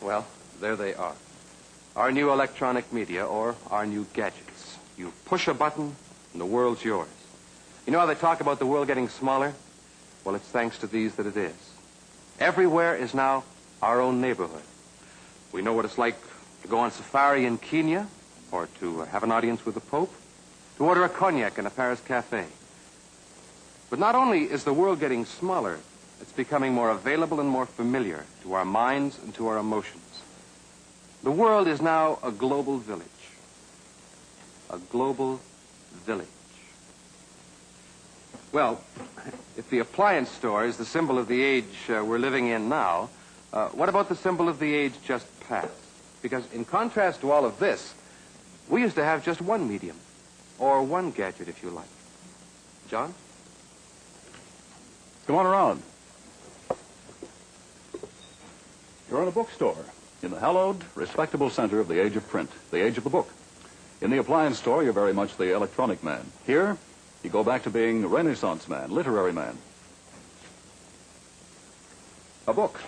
Well, there they are. Our new electronic media, or our new gadgets. You push a button, and the world's yours. You know how they talk about the world getting smaller? Well, it's thanks to these that it is. Everywhere is now our own neighborhood. We know what it's like to go on safari in Kenya, or to have an audience with the Pope, to order a cognac in a Paris cafe. But not only is the world getting smaller, it's becoming more available and more familiar to our minds and to our emotions. The world is now a global village. A global village. Well, if the appliance store is the symbol of the age we're living in now, what about the symbol of the age just past? Because in contrast to all of this, we used to have just one medium, or one gadget, if you like. John? Come on around. You're in a bookstore, in the hallowed, respectable center of the age of print, the age of the book. In the appliance store, you're very much the electronic man. Here, you go back to being Renaissance man, literary man. A book.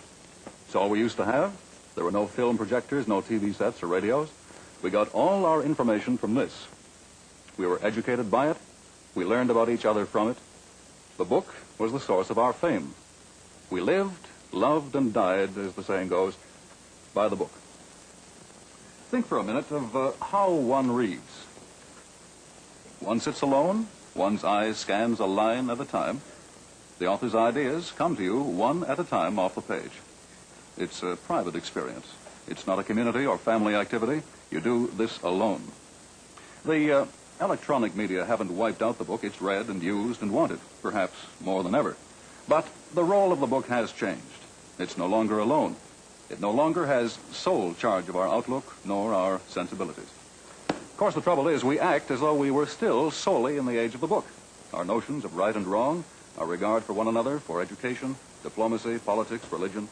It's all we used to have. There were no film projectors, no TV sets or radios. We got all our information from this. We were educated by it. We learned about each other from it. The book was the source of our fame. We lived, loved, and died, as the saying goes, by the book. Think for a minute of how one reads. One sits alone. One's eye scans a line at a time. The author's ideas come to you one at a time off the page. It's a private experience. It's not a community or family activity. You do this alone. The electronic media haven't wiped out the book. It's read and used and wanted, perhaps more than ever. But the role of the book has changed. It's no longer alone. It no longer has sole charge of our outlook nor our sensibilities. Of course, the trouble is we act as though we were still solely in the age of the book. Our notions of right and wrong, our regard for one another, for education, diplomacy, politics, religion,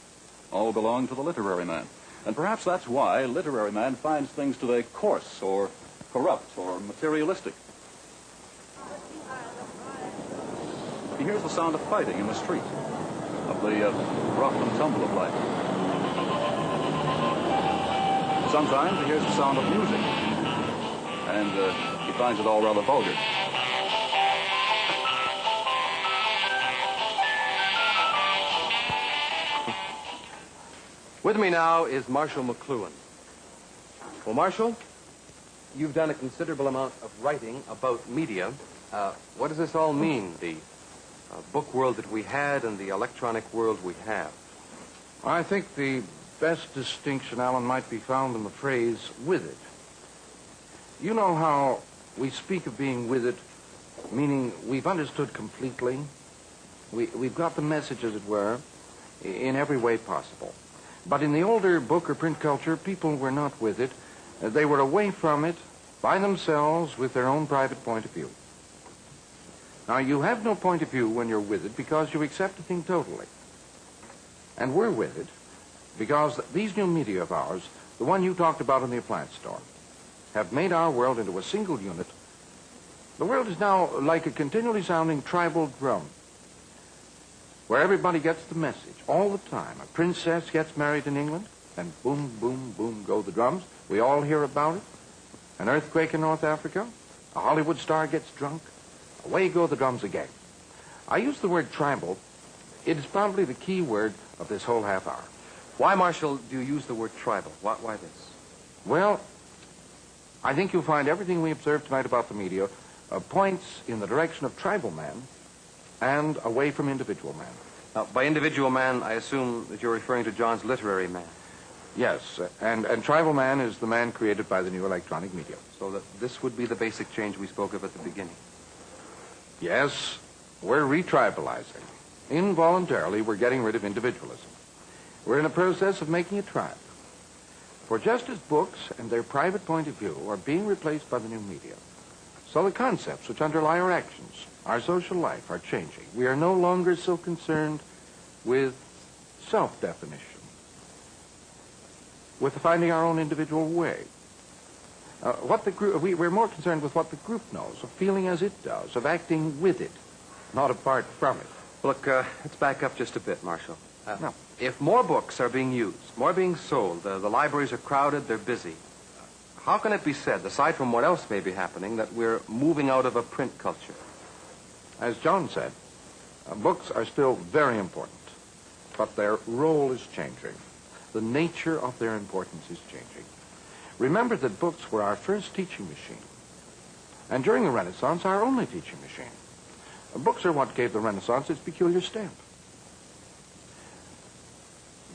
all belong to the literary man. And perhaps that's why literary man finds things today coarse or corrupt or materialistic. He hears the sound of fighting in the street, of the rough and tumble of life. Sometimes he hears the sound of music, and he finds it all rather vulgar. With me now is Marshall McLuhan. Well, Marshall, you've done a considerable amount of writing about media. What does this all mean, the book world that we had and the electronic world we have? I think the best distinction, Alan, might be found in the phrase, with it. You know how we speak of being with it, meaning we've understood completely. We've got the message, as it were, in every way possible. But in the older book or print culture, people were not with it. They were away from it, by themselves, with their own private point of view. Now, you have no point of view when you're with it because you accept the thing totally. And we're with it because these new media of ours, the one you talked about in the appliance store, have made our world into a single unit. The world is now like a continually sounding tribal drum, where everybody gets the message all the time. A princess gets married in England, and boom, boom, boom go the drums. We all hear about it. An earthquake in North Africa. A Hollywood star gets drunk. Away go the drums again. I use the word tribal. It is probably the key word of this whole half hour. Why, Marshall, do you use the word tribal? Why this? Well, I think you'll find everything we observed tonight about the media points in the direction of tribal man and away from individual man. Now, by individual man, I assume that you're referring to John's literary man. Yes, and tribal man is the man created by the new electronic media. So that this would be the basic change we spoke of at the beginning. Yes, we're retribalizing. Involuntarily, we're getting rid of individualism. We're in the process of making a tribe. For just as books and their private point of view are being replaced by the new media, so the concepts which underlie our actions, our social life, are changing. We are no longer so concerned with self-definition, with finding our own individual way. We're more concerned with what the group knows, of feeling as it does, of acting with it, not apart from it. Look, let's back up just a bit, Marshall. No. If more books are being used, more being sold, the libraries are crowded, they're busy, how can it be said, aside from what else may be happening, that we're moving out of a print culture? As John said, books are still very important, but their role is changing. The nature of their importance is changing. Remember that books were our first teaching machine, and during the Renaissance, our only teaching machine. Books are what gave the Renaissance its peculiar stamp.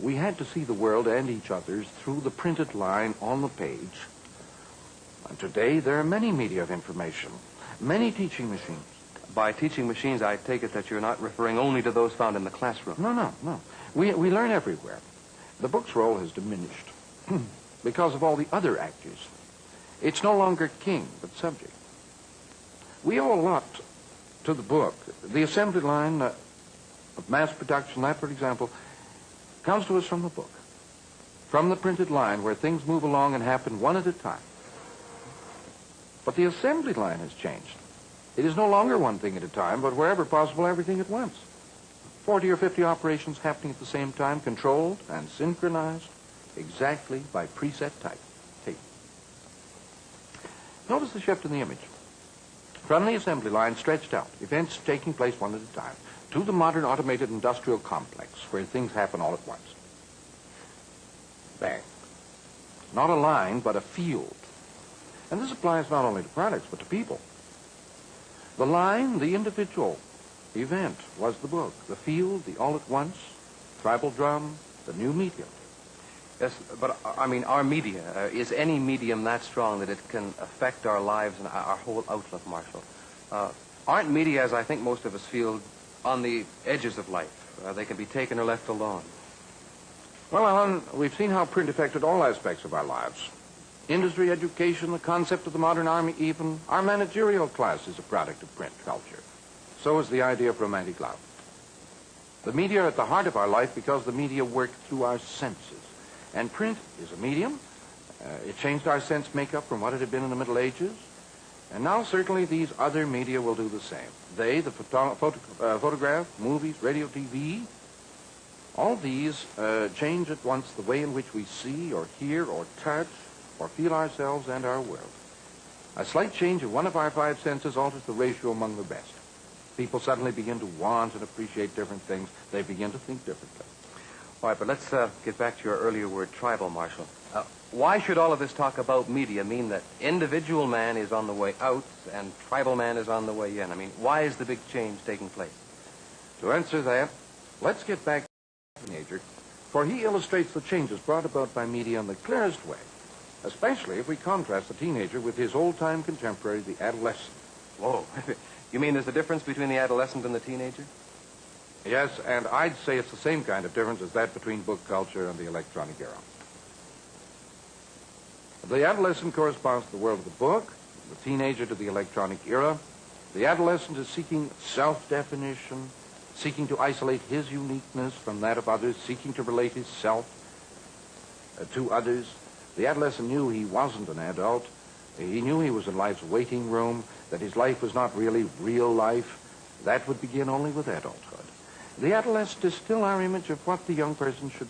We had to see the world and each other's through the printed line on the page. And today, there are many media of information, many teaching machines. By teaching machines, I take it that you're not referring only to those found in the classroom. No. We learn everywhere. The book's role has diminished because of all the other actors. It's no longer king, but subject. We owe a lot to the book. The assembly line of mass production, that, for example, comes to us from the book. From the printed line where things move along and happen one at a time. But the assembly line has changed. It is no longer one thing at a time, but wherever possible, everything at once. 40 or 50 operations happening at the same time, controlled and synchronized exactly by preset tape. Notice the shift in the image. From the assembly line stretched out, events taking place one at a time, to the modern automated industrial complex where things happen all at once. Bang. Not a line, but a field. And this applies not only to products, but to people. The line, the individual event, was the book. The field, the all at once, tribal drum, the new medium. Yes, but, I mean, our media, is any medium that strong that it can affect our lives and our whole outlook, Marshall? Aren't media, as I think most of us feel, on the edges of life? They can be taken or left alone. Well, Alan, we've seen how print affected all aspects of our lives. Industry, education, the concept of the modern army, even our managerial class is a product of print culture. So is the idea of romantic love. The media are at the heart of our life because the media work through our senses. And print is a medium. It changed our sense makeup from what it had been in the Middle Ages. And now certainly these other media will do the same. They, the photograph, movies, radio, TV, all these change at once the way in which we see or hear or touch or feel ourselves and our world. A slight change of one of our five senses alters the ratio among the best. People suddenly begin to want and appreciate different things. They begin to think differently. All right, but let's get back to your earlier word, tribal, Marshall. Why should all of this talk about media mean that individual man is on the way out and tribal man is on the way in? I mean, why is the big change taking place? To answer that, let's get back to the teenager, for he illustrates the changes brought about by media in the clearest way, especially if we contrast the teenager with his old-time contemporary, the adolescent. Whoa. You mean there's a difference between the adolescent and the teenager? Yes, and I'd say it's the same kind of difference as that between book culture and the electronic era. The adolescent corresponds to the world of the book, the teenager to the electronic era. The adolescent is seeking self-definition, seeking to isolate his uniqueness from that of others, seeking to relate his self to others. The adolescent knew he wasn't an adult. He knew he was in life's waiting room, that his life was not really real life. That would begin only with adulthood. The adolescent is still our image of what the young person should